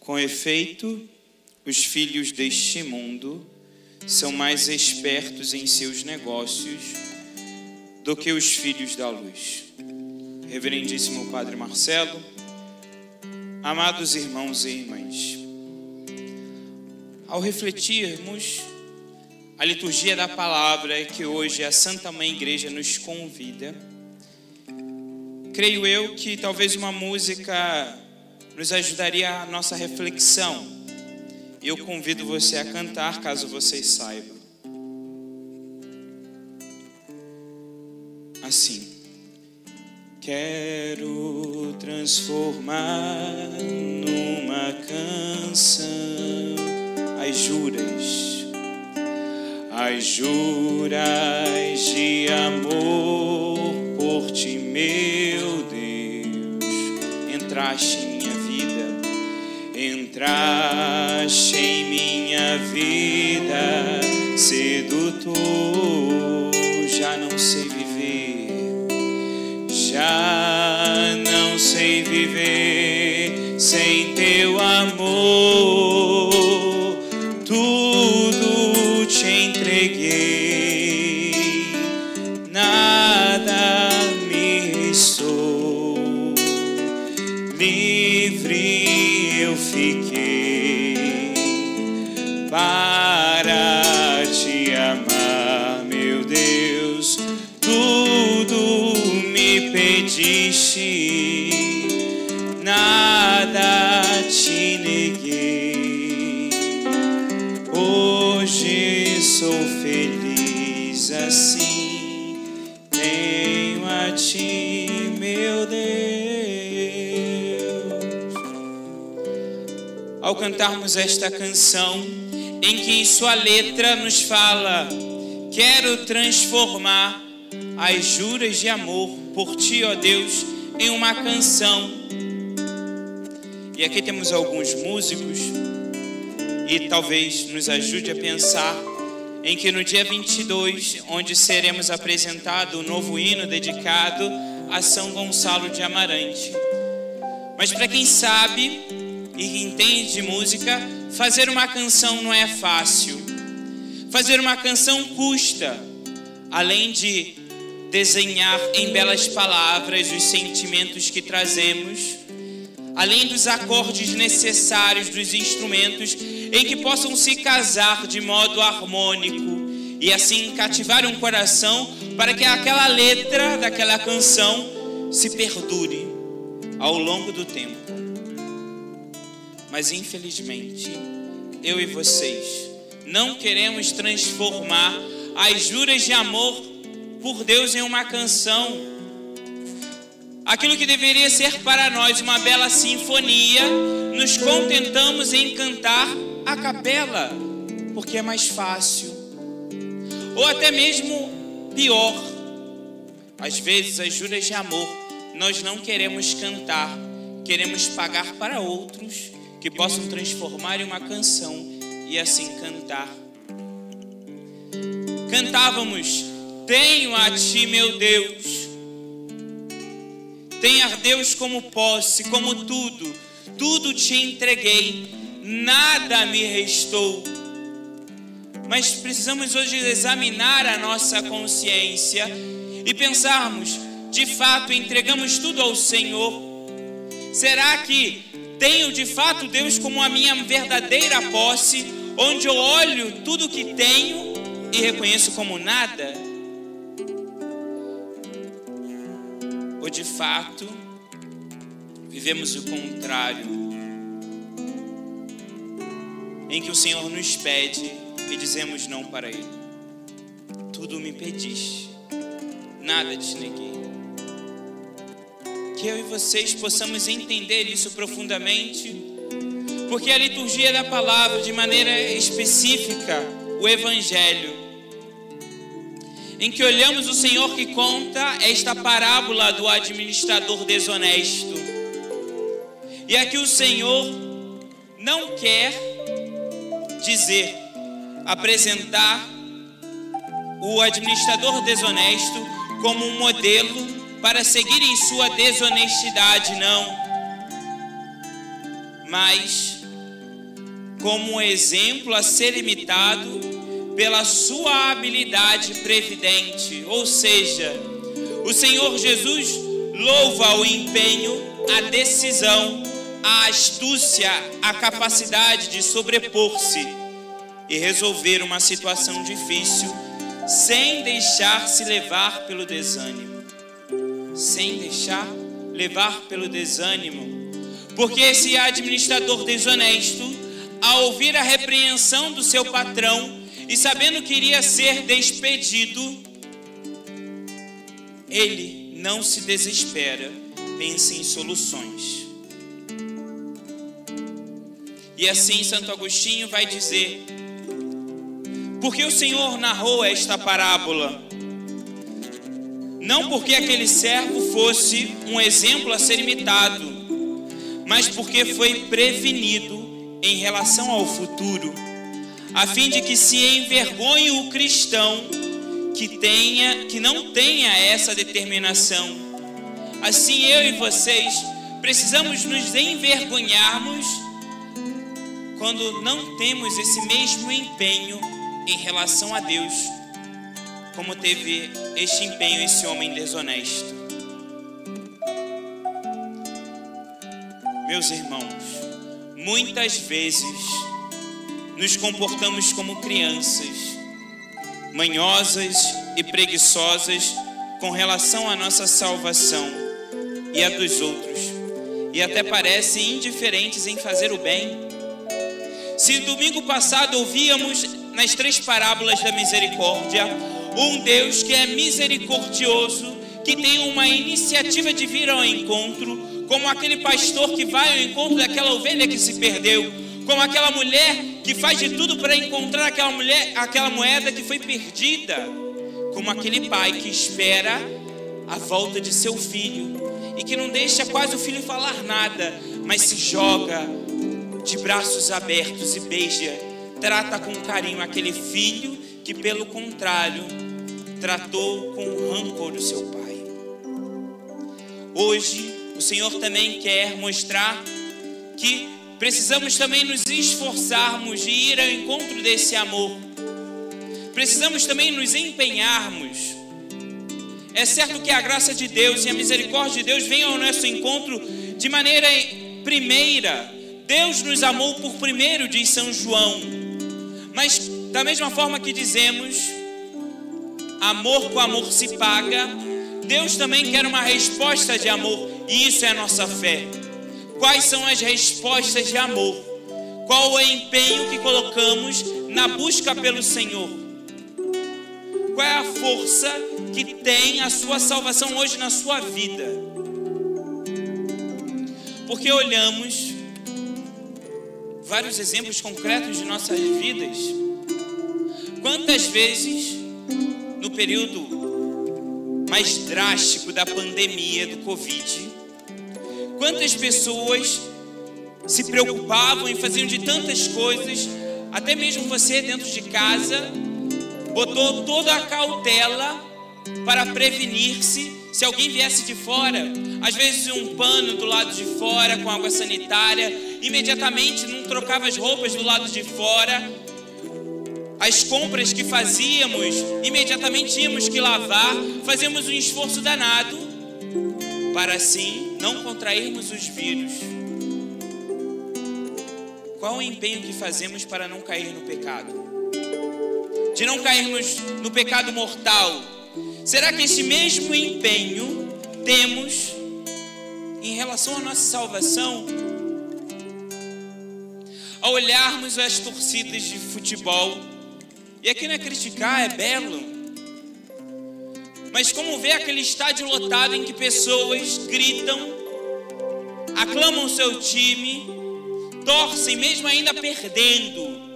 Com efeito, os filhos deste mundo são mais espertos em seus negócios do que os filhos da luz. Reverendíssimo Padre Marcelo, amados irmãos e irmãs, ao refletirmos a liturgia da palavra que hoje a Santa Mãe Igreja nos convida, creio eu que talvez uma música nos ajudaria a nossa reflexão. Eu convido você a cantar, caso vocês saibam. Assim. Quero transformar numa canção as juras de amor por ti, meu Deus. Entraste em minha vida, sedutor. Já não sei viver sem teu amor. Tudo te entreguei, nada me restou. Livre eu fiquei para te amar, meu Deus. Tudo me pediste, nada te neguei. Hoje sou feliz assim, tenho a ti, meu Deus. Ao cantarmos esta canção, em que em sua letra nos fala: quero transformar as juras de amor por ti, ó Deus, em uma canção. E aqui temos alguns músicos, e talvez nos ajude a pensar em que no dia 22, onde seremos apresentado o novo hino dedicado a São Gonçalo de Amarante. Mas para quem sabe e entende de música, fazer uma canção não é fácil. Fazer uma canção custa, além de desenhar em belas palavras os sentimentos que trazemos, além dos acordes necessários dos instrumentos em que possam se casar de modo harmônico e assim cativar um coração para que aquela letra daquela canção se perdure ao longo do tempo. Mas infelizmente, eu e vocês não queremos transformar as juras de amor por Deus em uma canção. Aquilo que deveria ser para nós uma bela sinfonia, nos contentamos em cantar a capela, porque é mais fácil. Ou até mesmo pior, às vezes as juras de amor nós não queremos cantar, queremos pagar para outros que possam transformar em uma canção e assim cantar. Cantávamos: tenho a ti, meu Deus. Tenho a Deus como posse, como tudo. Tudo te entreguei, nada me restou. Mas precisamos hoje examinar a nossa consciência e pensarmos: de fato entregamos tudo ao Senhor? Será que tenho de fato Deus como a minha verdadeira posse, onde eu olho tudo que tenho e reconheço como nada? Ou de fato vivemos o contrário, em que o Senhor nos pede e dizemos não para Ele? Tudo me pediste, nada te neguei. Que eu e vocês possamos entender isso profundamente, porque a liturgia da palavra, de maneira específica, o Evangelho, em que olhamos o Senhor que conta esta parábola do administrador desonesto. E aqui o Senhor não quer apresentar o administrador desonesto como um modelo para seguir em sua desonestidade, não. Mas como um exemplo a ser imitado pela sua habilidade previdente. Ou seja, o Senhor Jesus louva o empenho, a decisão, a astúcia, a capacidade de sobrepor-se e resolver uma situação difícil sem deixar-se levar pelo desânimo. Sem deixar levar pelo desânimo. Porque esse administrador desonesto, ao ouvir a repreensão do seu patrão e sabendo que iria ser despedido, ele não se desespera, pensa em soluções. E assim Santo Agostinho vai dizer: porque o Senhor narrou esta parábola? Não porque aquele servo fosse um exemplo a ser imitado, mas porque foi prevenido em relação ao futuro, a fim de que se envergonhe o cristão que não tenha essa determinação. Assim eu e vocês precisamos nos envergonharmos quando não temos esse mesmo empenho em relação a Deus, como teve este empenho esse homem desonesto. Meus irmãos, muitas vezes nos comportamos como crianças, manhosas e preguiçosas com relação à nossa salvação e a dos outros, e até parecem indiferentes em fazer o bem. Se domingo passado ouvíamos nas 3 parábolas da misericórdia, um Deus que é misericordioso, que tem uma iniciativa de vir ao encontro, como aquele pastor que vai ao encontro daquela ovelha que se perdeu, como aquela mulher que faz de tudo para encontrar aquela moeda que foi perdida, como aquele pai que espera a volta de seu filho e que não deixa quase o filho falar nada, mas se joga de braços abertos e beija, trata com carinho aquele filho que, pelo contrário, tratou com rancor o seu pai. Hoje, o Senhor também quer mostrar que precisamos também nos esforçarmos de ir ao encontro desse amor. Precisamos também nos empenharmos. É certo que a graça de Deus e a misericórdia de Deus vêm ao nosso encontro de maneira primeira. Deus nos amou por primeiro, diz São João. Mas da mesma forma que dizemos, amor com amor se paga, Deus também quer uma resposta de amor, e isso é a nossa fé. Quais são as respostas de amor? Qual o empenho que colocamos na busca pelo Senhor? Qual é a força que tem a sua salvação hoje na sua vida? Porque olhamos vários exemplos concretos de nossas vidas. Quantas vezes, no período mais drástico da pandemia do Covid, quantas pessoas se preocupavam e faziam de tantas coisas, até mesmo você dentro de casa, botou toda a cautela para prevenir-se se alguém viesse de fora. Às vezes um pano do lado de fora com água sanitária, imediatamente não trocava as roupas do lado de fora. As compras que fazíamos, imediatamente tínhamos que lavar, fazíamos um esforço danado para assim não contrairmos os vírus. Qual o empenho que fazemos para não cair no pecado? De não cairmos no pecado mortal. Será que esse mesmo empenho temos em relação à nossa salvação? Ao olharmos as torcidas de futebol, e aqui não é criticar, é belo, mas como ver aquele estádio lotado em que pessoas gritam, aclamam o seu time, torcem mesmo ainda perdendo,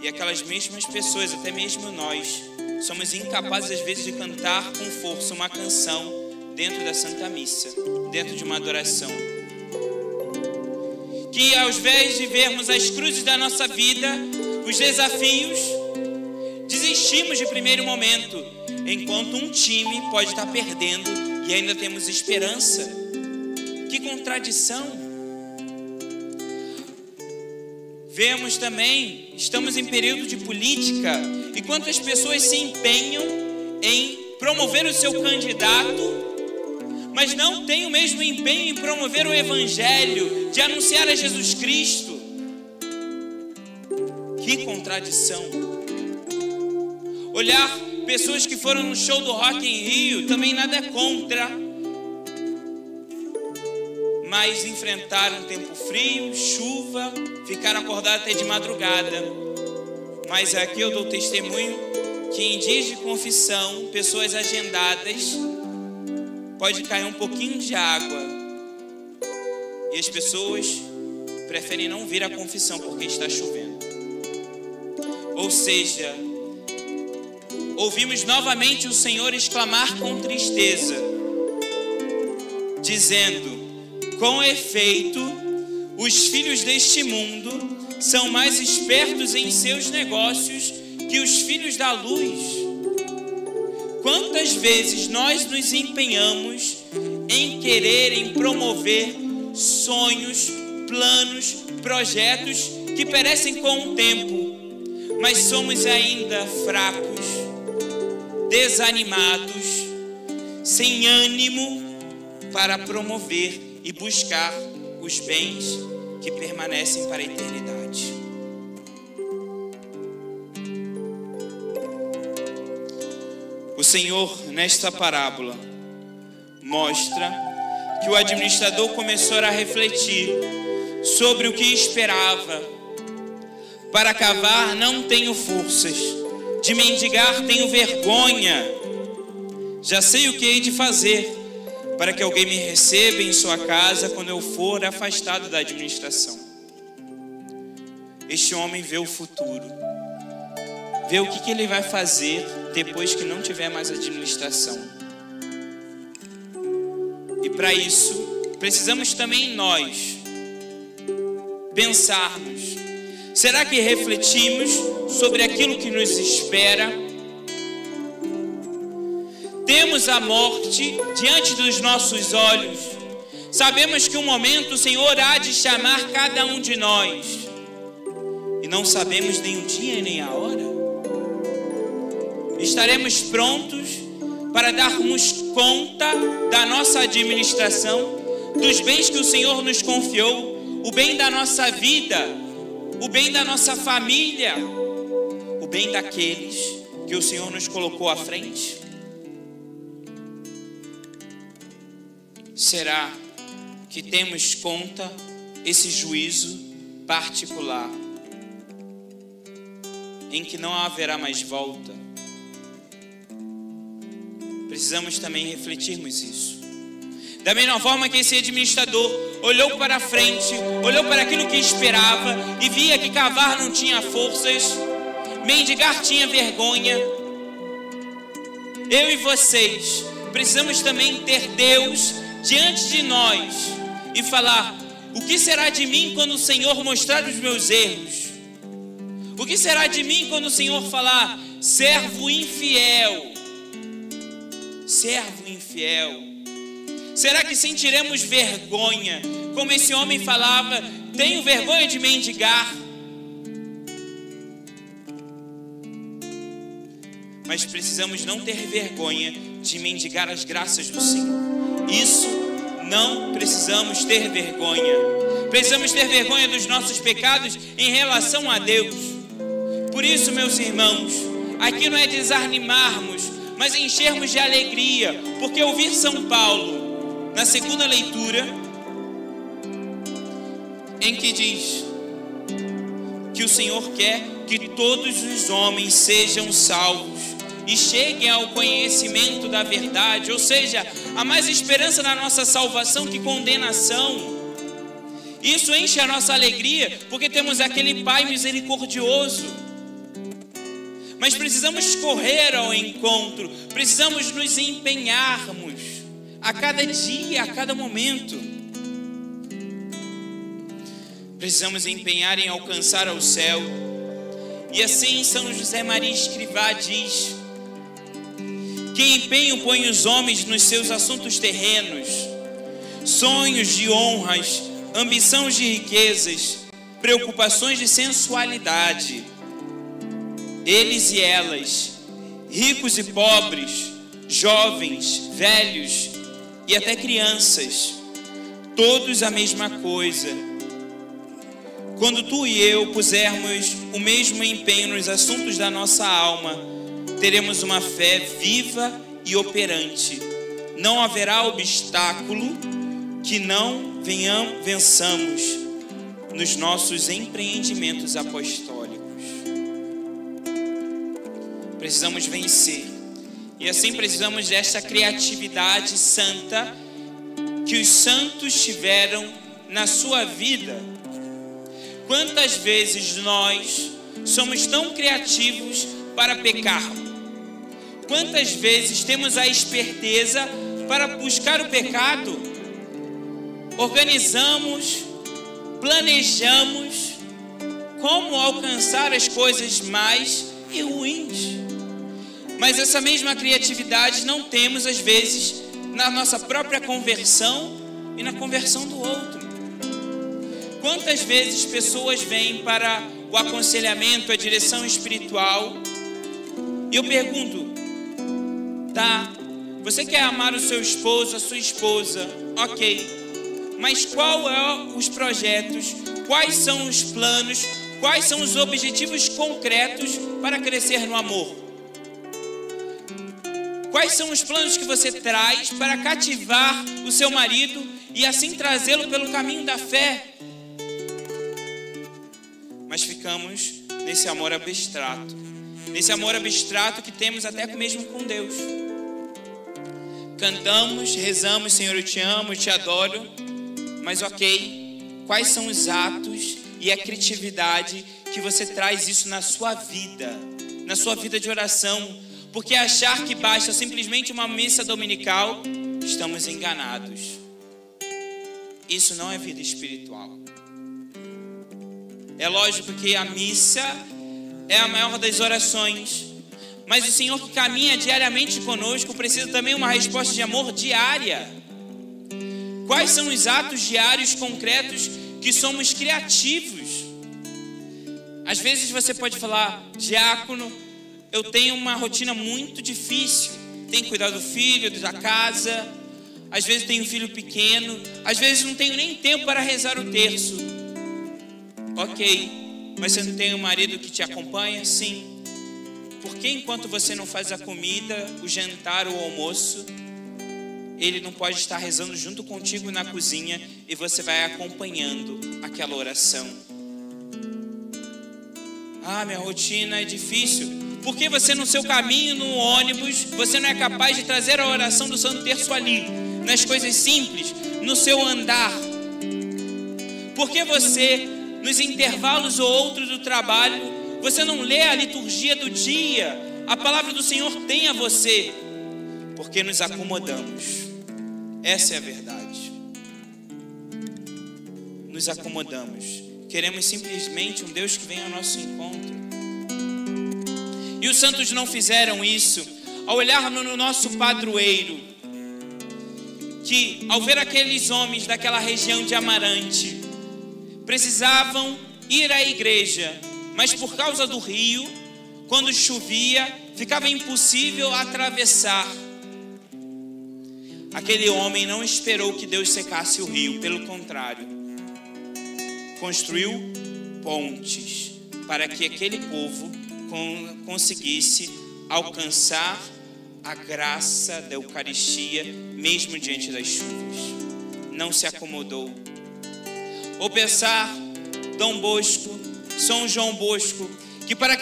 e aquelas mesmas pessoas, até mesmo nós, somos incapazes às vezes de cantar com força uma canção dentro da Santa Missa, dentro de uma adoração. Que ao invés de vermos as cruzes da nossa vida, os desafios, desistimos de primeiro momento, enquanto um time pode estar perdendo e ainda temos esperança. Que contradição! vemos também, estamos em período de política, e quantas pessoas se empenham em promover o seu candidato, mas não tem o mesmo empenho em promover o Evangelho, de anunciar a Jesus Cristo. Que contradição! Olhar pessoas que foram no show do Rock in Rio, também nada é contra, mas enfrentaram um tempo frio, chuva, ficaram acordados até de madrugada. Mas aqui eu dou testemunho que em dias de confissão, pessoas agendadas, pode cair um pouquinho de água e as pessoas preferem não vir à confissão porque está chovendo. Ou seja, ouvimos novamente o Senhor exclamar com tristeza, dizendo: com efeito, os filhos deste mundo são mais espertos em seus negócios que os filhos da luz. Quantas vezes nós nos empenhamos em querer, em promover sonhos, planos, projetos que perecem com o tempo, mas somos ainda fracos, desanimados, sem ânimo para promover e buscar os bens que permanecem para a eternidade. O Senhor, nesta parábola, mostra que o administrador começou a refletir sobre o que esperava. Para cavar não tenho forças, de mendigar tenho vergonha. Já sei o que hei de fazer para que alguém me receba em sua casa quando eu for afastado da administração. Este homem vê o futuro, vê o que ele vai fazer depois que não tiver mais administração. E para isso, precisamos também nós pensarmos: será que refletimos sobre aquilo que nos espera? Temos a morte diante dos nossos olhos. Sabemos que um momento o Senhor há de chamar cada um de nós. E não sabemos nem o dia nem a hora. Estaremos prontos para darmos conta da nossa administração, dos bens que o Senhor nos confiou, o bem da nossa vida, o bem da nossa família, o bem daqueles que o Senhor nos colocou à frente? Será que temos conta esse juízo particular, em que não haverá mais volta? Precisamos também refletirmos isso. Da mesma forma que esse administrador olhou para a frente, olhou para aquilo que esperava e via que cavar não tinha forças, mendigar tinha vergonha. Eu e vocês precisamos também ter Deus diante de nós e falar: o que será de mim quando o Senhor mostrar os meus erros? O que será de mim quando o Senhor falar: servo infiel? Servo infiel. Será que sentiremos vergonha, como esse homem falava: tenho vergonha de mendigar? Mas precisamos não ter vergonha de mendigar as graças do Senhor. Isso não precisamos ter vergonha. Precisamos ter vergonha dos nossos pecados em relação a Deus. Por isso, meus irmãos, aqui não é desanimarmos, mas enchermos de alegria, porque ouvir São Paulo, na segunda leitura, em que diz que o Senhor quer que todos os homens sejam salvos e cheguem ao conhecimento da verdade, ou seja, há mais esperança na nossa salvação que condenação. Isso enche a nossa alegria, porque temos aquele Pai misericordioso. Mas precisamos correr ao encontro, precisamos nos empenharmos a cada dia, a cada momento. Precisamos empenhar em alcançar ao céu. E assim São José Maria Escrivá diz: que empenho põe os homens nos seus assuntos terrenos, sonhos de honras, ambição de riquezas, preocupações de sensualidade. Eles e elas, ricos e pobres, jovens, velhos e até crianças, todos a mesma coisa. Quando tu e eu pusermos o mesmo empenho nos assuntos da nossa alma, teremos uma fé viva e operante. Não haverá obstáculo que não vençamos nos nossos empreendimentos apostólicos. Precisamos vencer. E assim precisamos desta criatividade santa que os santos tiveram na sua vida. Quantas vezes nós somos tão criativos para pecar? Quantas vezes temos a esperteza para buscar o pecado? Organizamos, planejamos como alcançar as coisas mais e ruins. Mas essa mesma criatividade não temos às vezes na nossa própria conversão e na conversão do outro. Quantas vezes pessoas vêm para o aconselhamento, a direção espiritual, e eu pergunto, tá, você quer amar o seu esposo, a sua esposa, ok, mas qual é os projetos, quais são os planos, quais são os objetivos concretos para crescer no amor? Quais são os planos que você traz para cativar o seu marido e assim trazê-lo pelo caminho da fé? Mas ficamos nesse amor abstrato. Nesse amor abstrato que temos até mesmo com Deus. Cantamos, rezamos, Senhor, eu te amo, eu te adoro. Mas ok, quais são os atos e a criatividade que você traz isso na sua vida de oração? Porque achar que basta simplesmente uma missa dominical, estamos enganados. Isso não é vida espiritual. É lógico que a missa é a maior das orações, mas o Senhor que caminha diariamente conosco precisa também uma resposta de amor diária. Quais são os atos diários concretos que somos criativos? Às vezes você pode falar, diácono, eu tenho uma rotina muito difícil, tenho que cuidar do filho, da casa, às vezes tenho um filho pequeno, às vezes não tenho nem tempo para rezar o terço. Ok, mas você não tem um marido que te acompanha? Sim. Por que enquanto você não faz a comida, o jantar, o almoço, ele não pode estar rezando junto contigo na cozinha e você vai acompanhando aquela oração? Ah, minha rotina é difícil. Por que você no seu caminho, no ônibus, você não é capaz de trazer a oração do Santo Terço ali, nas coisas simples, no seu andar? Por que você, nos intervalos ou outros do trabalho, você não lê a liturgia do dia, a palavra do Senhor tem a você? Porque nos acomodamos. Essa é a verdade. Nos acomodamos. Queremos simplesmente um Deus que venha ao nosso encontro. E os santos não fizeram isso. Ao olhar no nosso padroeiro, que ao ver aqueles homens daquela região de Amarante, precisavam ir à igreja, mas por causa do rio, quando chovia, ficava impossível atravessar. Aquele homem não esperou que Deus secasse o rio, pelo contrário, construiu pontes para que aquele povo conseguisse alcançar a graça da Eucaristia, mesmo diante das chuvas. Não se acomodou. Ou pensar Dom Bosco, São João Bosco, que para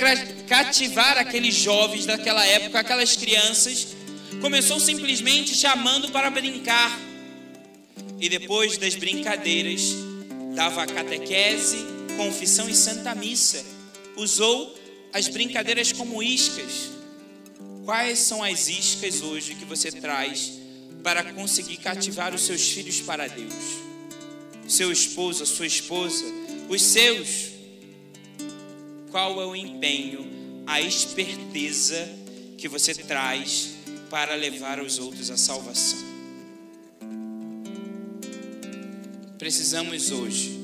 cativar aqueles jovens daquela época, aquelas crianças, começou simplesmente chamando para brincar. E depois das brincadeiras, dava a catequese, confissão e santa missa. Usou as brincadeiras como iscas. Quais são as iscas hoje que você traz para conseguir cativar os seus filhos para Deus? Seu esposo, a sua esposa, os seus. Qual é o empenho, a esperteza que você traz para levar os outros à salvação? Precisamos hoje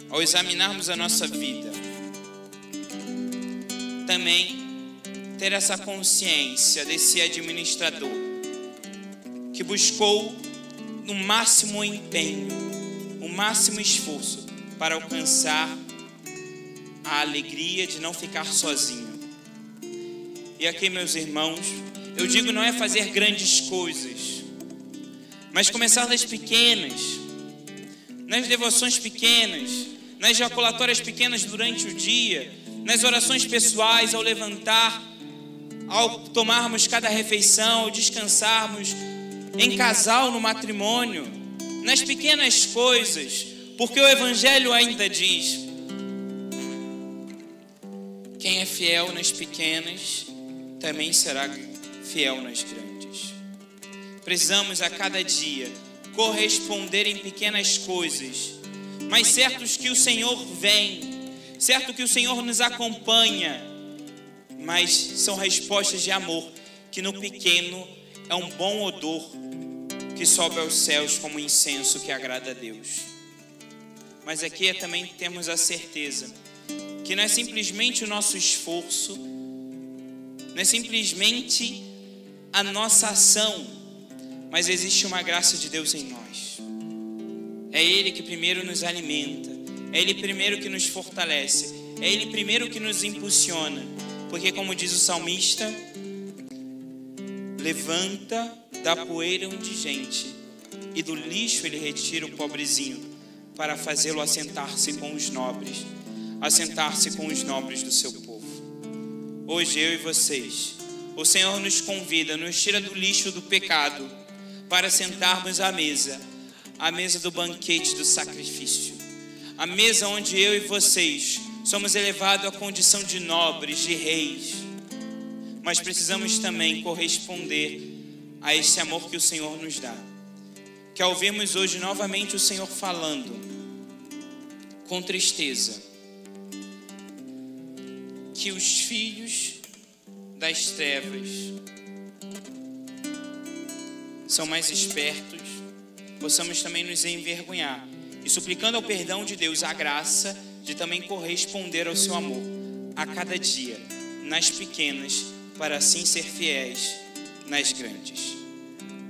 ao examinarmos a nossa vida, também ter essa consciência desse administrador que buscou no máximo empenho, o máximo esforço para alcançar a alegria de não ficar sozinho. E aqui, meus irmãos, eu digo, não é fazer grandes coisas, mas começar das pequenas, nas devoções pequenas, nas jaculatórias pequenas durante o dia, nas orações pessoais, ao levantar, ao tomarmos cada refeição, ao descansarmos em casal no matrimônio, nas pequenas coisas, porque o Evangelho ainda diz: quem é fiel nas pequenas, também será fiel nas grandes. Precisamos a cada dia corresponder em pequenas coisas, mas certos que o Senhor vem, certo que o Senhor nos acompanha, mas são respostas de amor, que no pequeno é um bom odor que sobe aos céus como incenso que agrada a Deus. Mas aqui também temos a certeza que não é simplesmente o nosso esforço, não é simplesmente a nossa ação, mas existe uma graça de Deus em nós. É Ele que primeiro nos alimenta, é Ele primeiro que nos fortalece, é Ele primeiro que nos impulsiona, porque como diz o salmista, levanta da poeira um indigente e do lixo Ele retira o pobrezinho para fazê-lo assentar-se com os nobres, assentar-se com os nobres do seu povo. Hoje eu e vocês, o Senhor nos convida, nos tira do lixo do pecado para sentarmos à mesa do banquete do sacrifício, a mesa onde eu e vocês somos elevados à condição de nobres, de reis, mas precisamos também corresponder a esse amor que o Senhor nos dá, que ao vermos hoje novamente o Senhor falando com tristeza que os filhos das trevas são mais espertos, possamos também nos envergonhar e suplicando ao perdão de Deus a graça de também corresponder ao seu amor a cada dia, nas pequenas, para assim ser fiéis nas grandes.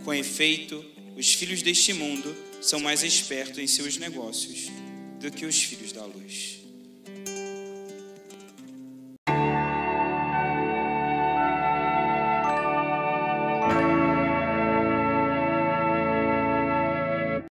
Com efeito, os filhos deste mundo são mais espertos em seus negócios do que os filhos da luz.